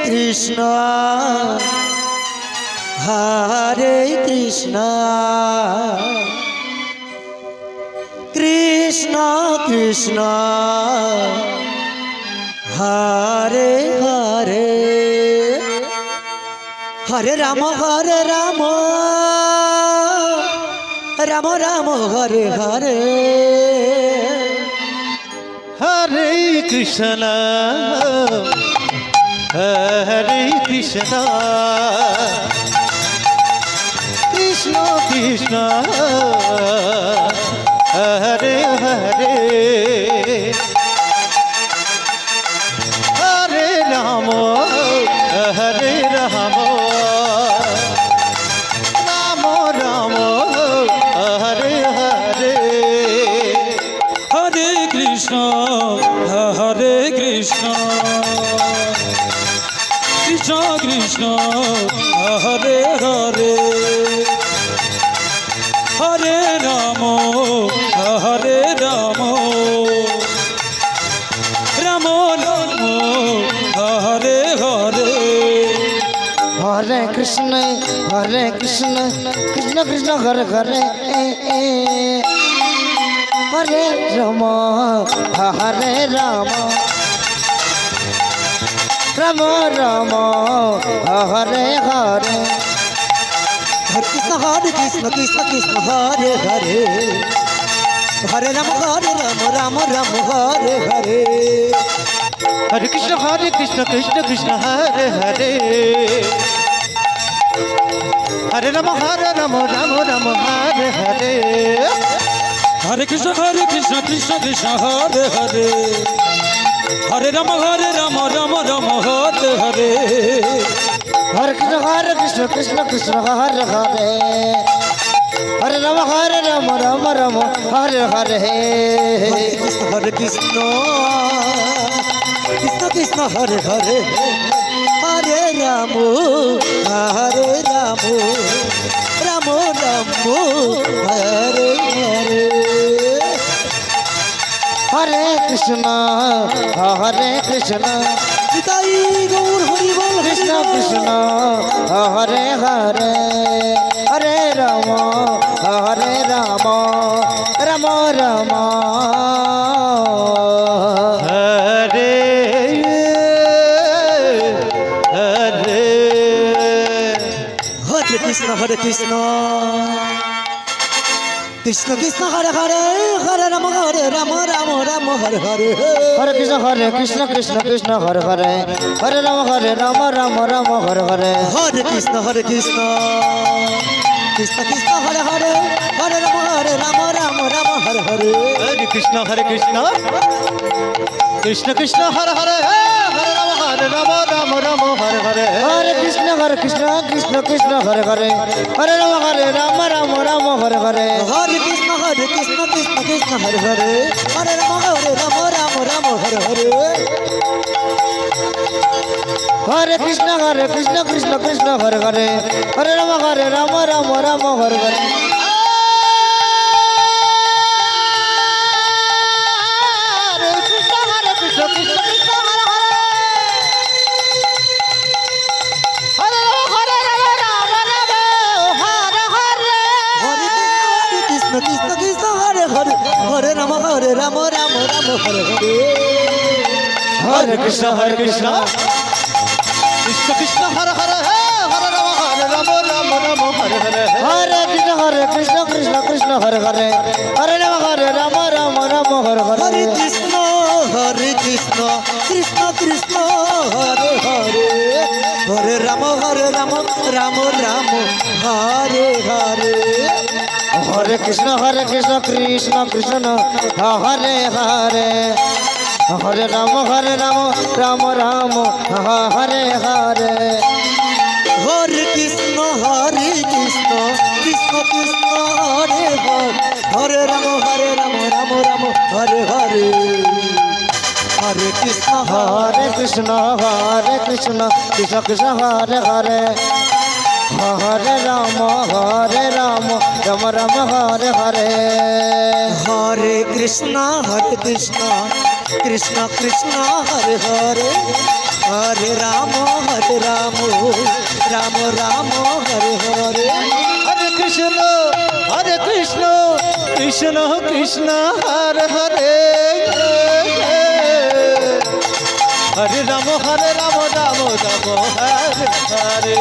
Krishna হরে Krishna Krishna Krishna Hare Hare Hare Ram Ram Ram Hare Hare Hare Krishna হরে Krishna Krishna Krishna Hare Hare Hare Ram হরে Ram Ram Ram Hare Hare Hare Krishna Krishna Krishna Hare Hare Hare Ram হরে Ram Ram Ram Hare Hare Hare Krishna Krishna Krishna Hare Hare Hare Ram হরে Ram Ram Ram Hare Hare Hare Krishna Krishna Krishna Hare Hare Hare Ram Ram Ram Hare Hare Hare Krishna Krishna Krishna Hare Hare Hare Ram Ram Ram Hare Hare Hare Krishna Krishna Krishna Hare Hare Hare Ram Ram Ram Hare Hare Hare Krishna Krishna Krishna Hare Hare Hare Ram Ram Ram Hare Hare Hare Krishna Krishna Krishna Hare Hare Hare Ram Ram Ram Hare Hare Hare Krishna Nitai Gour Hari বল Krishna Krishna Hare Hare Hare Ram Ram Ram Hare Hare Hare Krishna Krishna Krishna Hare Hare Hare Ram Ram Hare Hare Hare Krishna Krishna Hare Hare Hare Ram Ram Hare Hare Hare Krishna Krishna Hare Hare Hare Ram Ram Hare Hare Hare Krishna Krishna Krishna Hare Hare Hare Ram Ram Hare Hare Hare Krishna Krishna Hare Hare Hare Ram Ram Hare Hare Hare Krishna Krishna Hare Hare Hare Ram Ram Hare Hare Hare Krishna Krishna Hare Hare Hare Ram Ram Hare Hare Hare Ram Ram Hare Hare Hare Krishna Krishna Krishna Hare Hare Hare Ram Ram Hare Hare Hare Krishna Krishna Hare Hare Hare Ram Ram Hare Hare Hare Krishna Krishna Hare Hare Hare Ram Ram Ram Hare Hare Hare Krishna Krishna Krishna Hare Hare Hare Ram Ram Hare Hare Hare Krishna Krishna Krishna Hare Hare Ram Ram Hare Hare Hare Krishna Krishna Krishna Krishna Hare Hare Hare Ram Ram Ram Hare Hare Hare Krishna Krishna Krishna Hare Hare Hare Ram Ram Ram Hare Hare Hare Krishna Krishna Krishna Hare Hare Hare Ram হরে Ram Ram Ram Hare Hare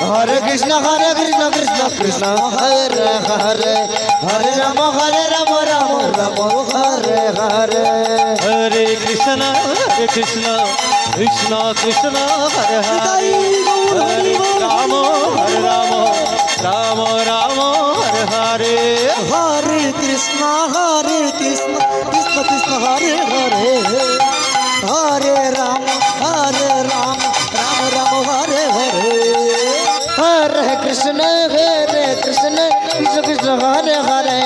Hare Krishna Krishna Krishna Hare Hare Hare Ram Ram Ram Hare Hare Hare Krishna Krishna Krishna Hare Hare Hare Ram Ram Ram Hare Hare Hare Krishna Krishna Krishna Hare Hare Hare Ram Ram Ram Hare Hare Hare Krishna Krishna Krishna Hare Hare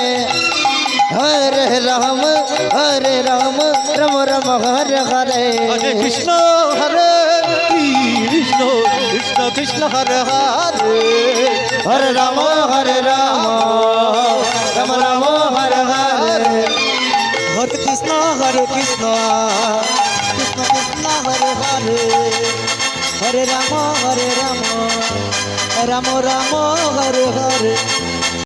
Hare Ram Ram Ram Hare Hare Hare Krishna Krishna Krishna Hare Hare Hare Ram Ram Ram Hare Hare Hare Krishna Krishna Krishna Hare Hare Hare Ram Ram Ram Hare Hare